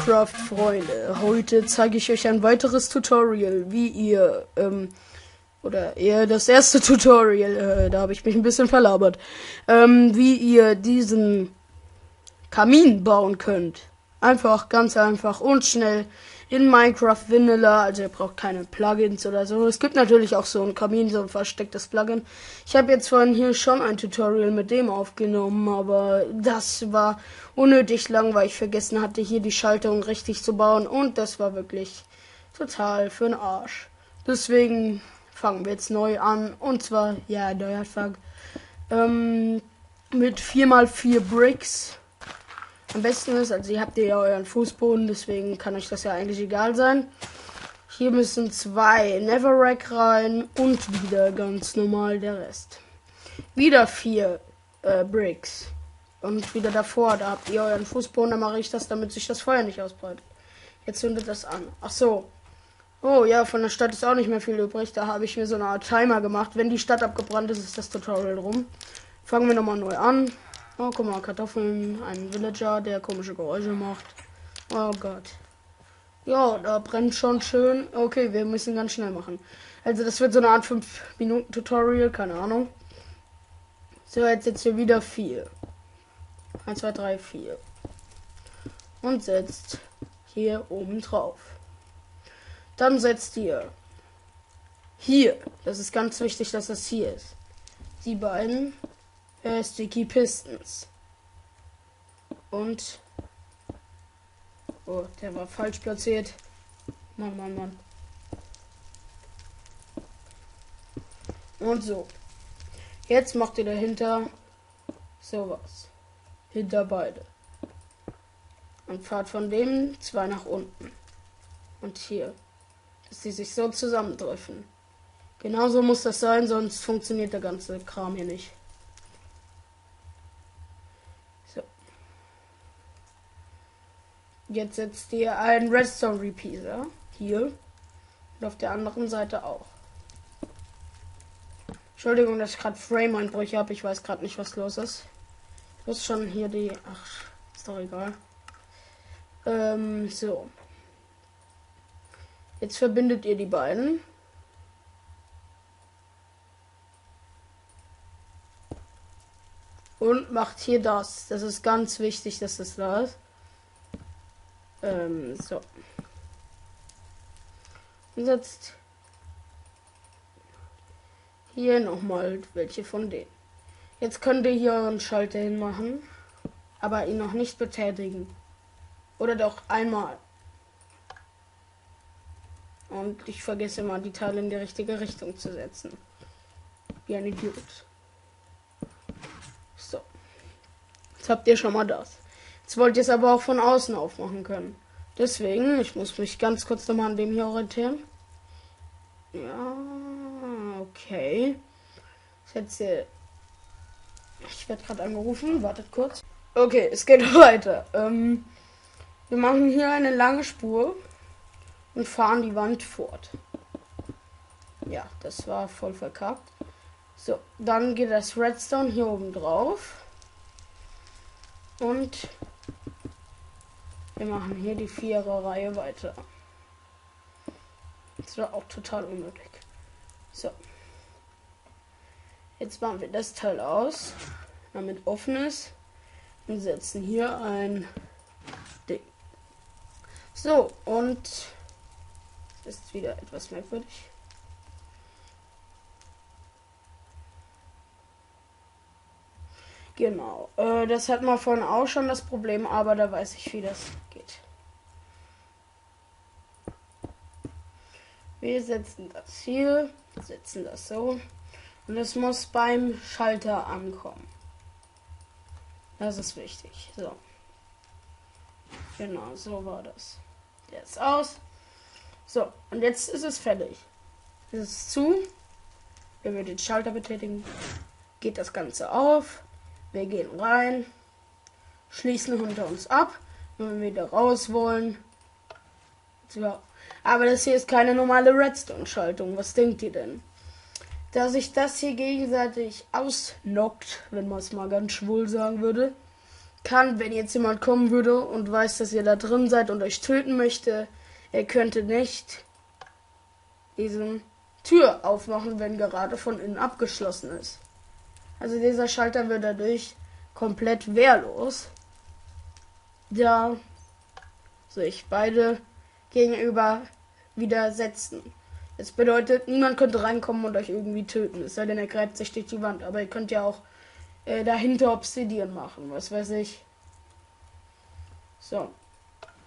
Minecraft-Freunde, heute zeige ich euch ein weiteres Tutorial, wie ihr, oder eher das erste Tutorial, da habe ich mich ein bisschen verlabert, wie ihr diesen Kamin bauen könnt. Einfach, ganz einfach und schnell in Minecraft Vanilla, also ihr braucht keine Plugins oder so. Es gibt natürlich auch so ein Kamin, so ein verstecktes Plugin. Ich habe jetzt vorhin hier schon ein Tutorial mit dem aufgenommen, aber das war unnötig lang, weil ich vergessen hatte, hier die Schaltung richtig zu bauen und das war wirklich total für den Arsch. Deswegen fangen wir jetzt neu an und zwar, ja, Neuanfang, mit 4x4 Bricks. Am besten ist, also ihr habt ja euren Fußboden, deswegen kann euch das ja eigentlich egal sein. Hier müssen 2 Netherrack rein und wieder ganz normal der Rest. Wieder 4 Bricks. Und wieder davor, da habt ihr euren Fußboden, da mache ich das, damit sich das Feuer nicht ausbreitet. Jetzt zündet das an. Ach so. Oh ja, von der Stadt ist auch nicht mehr viel übrig. Da habe ich mir so eine Art Timer gemacht. Wenn die Stadt abgebrannt ist, ist das Tutorial rum. Fangen wir nochmal neu an. Oh, guck mal, Kartoffeln, ein Villager, der komische Geräusche macht. Oh Gott. Ja, da brennt schon schön. Okay, wir müssen ganz schnell machen. Also das wird so eine Art 5-Minuten-Tutorial, keine Ahnung. So, jetzt hier wieder 4. 1, 2, 3, 4. Und setzt hier oben drauf. Dann setzt ihr hier. Das ist ganz wichtig, dass das hier ist. Die beiden Sticky Pistons. Und oh, der war falsch platziert. Mann. Und so. Jetzt macht ihr dahinter sowas. Hinter beide. Und fahrt von dem 2 nach unten. Und hier. Dass die sich so zusammendrücken. Genauso muss das sein, sonst funktioniert der ganze Kram hier nicht. So. Jetzt setzt ihr einen Redstone Repeater hier und auf der anderen Seite auch. Entschuldigung, dass ich gerade Frame-Einbrüche habe. Ich weiß gerade nicht, was los ist. Ich muss schon hier die... Ach, ist doch egal. So. Jetzt verbindet ihr die beiden. Und macht hier das. Das ist ganz wichtig, dass das da ist. So. Und setzt hier nochmal welche von denen. Jetzt könnt ihr hier euren Schalter hinmachen, aber ihn noch nicht betätigen. Oder doch einmal. Und ich vergesse mal, die Teile in die richtige Richtung zu setzen. Wie ein Idiot. So. Jetzt habt ihr schon mal das. Jetzt wollt ihr es aber auch von außen aufmachen können. Deswegen, ich muss mich ganz kurz nochmal an dem hier orientieren. Ja, okay. Jetzt, ich werde gerade angerufen, wartet kurz. Okay, es geht weiter. Wir machen hier eine lange Spur und fahren die Wand fort. Ja, das war voll verkackt. So, dann geht das Redstone hier oben drauf. Und wir machen hier die 4er-Reihe weiter. Das war auch total unnötig. So. Jetzt machen wir das Teil aus, damit offen ist. Und setzen hier ein Ding. So, und ist wieder etwas merkwürdig. Genau, das hat man vorhin auch schon das Problem, aber da weiß ich, wie das geht. Wir setzen das hier, setzen das so und es muss beim Schalter ankommen. Das ist wichtig. So. Genau, so war das. Der ist aus. So, und jetzt ist es fertig. Es ist zu. Wenn wir den Schalter betätigen, geht das Ganze auf. Wir gehen rein, schließen hinter uns ab. Wenn wir wieder raus wollen. So. Aber das hier ist keine normale Redstone-Schaltung. Was denkt ihr denn? Da sich das hier gegenseitig ausnockt, wenn man es mal ganz schwul sagen würde, kann, wenn jetzt jemand kommen würde und weiß, dass ihr da drin seid und euch töten möchte, er könnte nicht diesen Tür aufmachen, wenn gerade von innen abgeschlossen ist. Also dieser Schalter wird dadurch komplett wehrlos, da sich beide gegenüber widersetzen. Das bedeutet, niemand könnte reinkommen und euch irgendwie töten, es sei denn, er greift sich durch die Wand. Aber ihr könnt ja auch dahinter Obsidian machen, was weiß ich. So,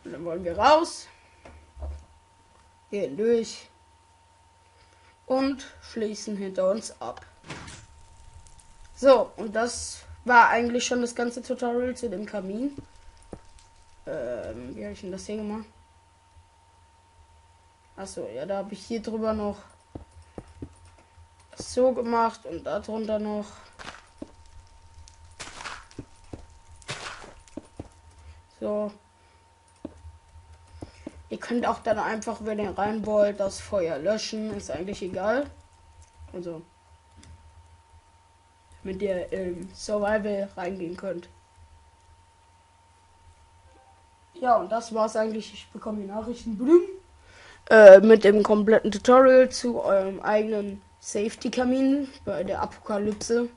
und dann wollen wir raus, gehen durch und schließen hinter uns ab. So, und das war eigentlich schon das ganze Tutorial zu dem Kamin. Wie habe ich denn das hier gemacht? Achso, ja, da habe ich hier drüber noch so gemacht und darunter noch. So. Ihr könnt auch dann einfach, wenn ihr rein wollt, das Feuer löschen. Ist eigentlich egal. Also. Mit ihr im Survival reingehen könnt. Ja, und das war's eigentlich. Ich bekomme die Nachrichten. Mit dem kompletten Tutorial zu eurem eigenen Safety-Kamin bei der Apokalypse.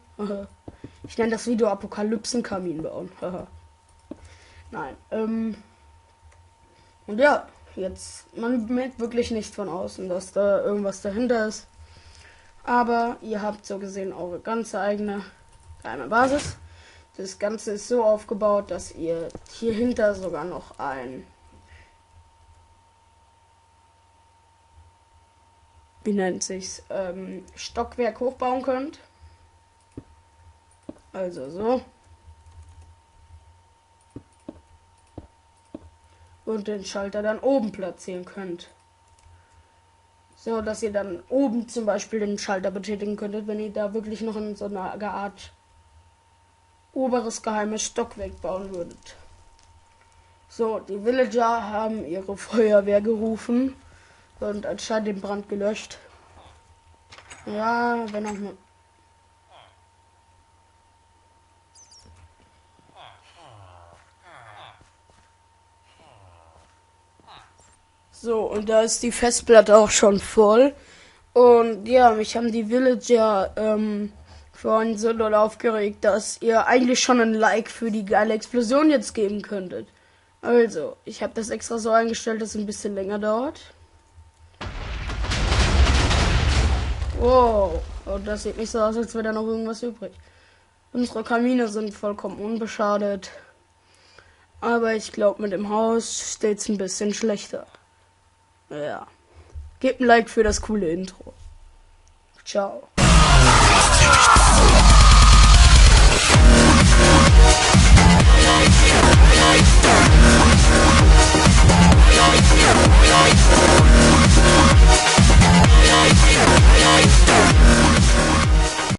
Ich nenne das Video Apokalypsen-Kamin bauen. Nein. Und ja, jetzt, man merkt wirklich nicht von außen, dass da irgendwas dahinter ist. Aber ihr habt so gesehen eure ganze eigene geheime Basis. Das Ganze ist so aufgebaut, dass ihr hier hinter sogar noch ein, wie nennt sich's, Stockwerk hochbauen könnt. Also so. Und den Schalter dann oben platzieren könnt. So, dass ihr dann oben zum Beispiel den Schalter betätigen könntet, wenn ihr da wirklich noch in so einer Art oberes geheimes Stockwerk bauen würdet. So, die Villager haben ihre Feuerwehr gerufen und anscheinend den Brand gelöscht. Ja, wenn auch nur. So, und da ist die Festplatte auch schon voll. Und ja, mich haben die Villager vorhin so doll aufgeregt, dass ihr eigentlich schon ein Like für die geile Explosion jetzt geben könntet. Also, ich habe das extra so eingestellt, dass es ein bisschen länger dauert. Wow, und das sieht nicht so aus, als wäre da noch irgendwas übrig. Unsere Kamine sind vollkommen unbeschadet. Aber ich glaube, mit dem Haus steht es ein bisschen schlechter. Ja. Gebt ein Like für das coole Intro. Ciao.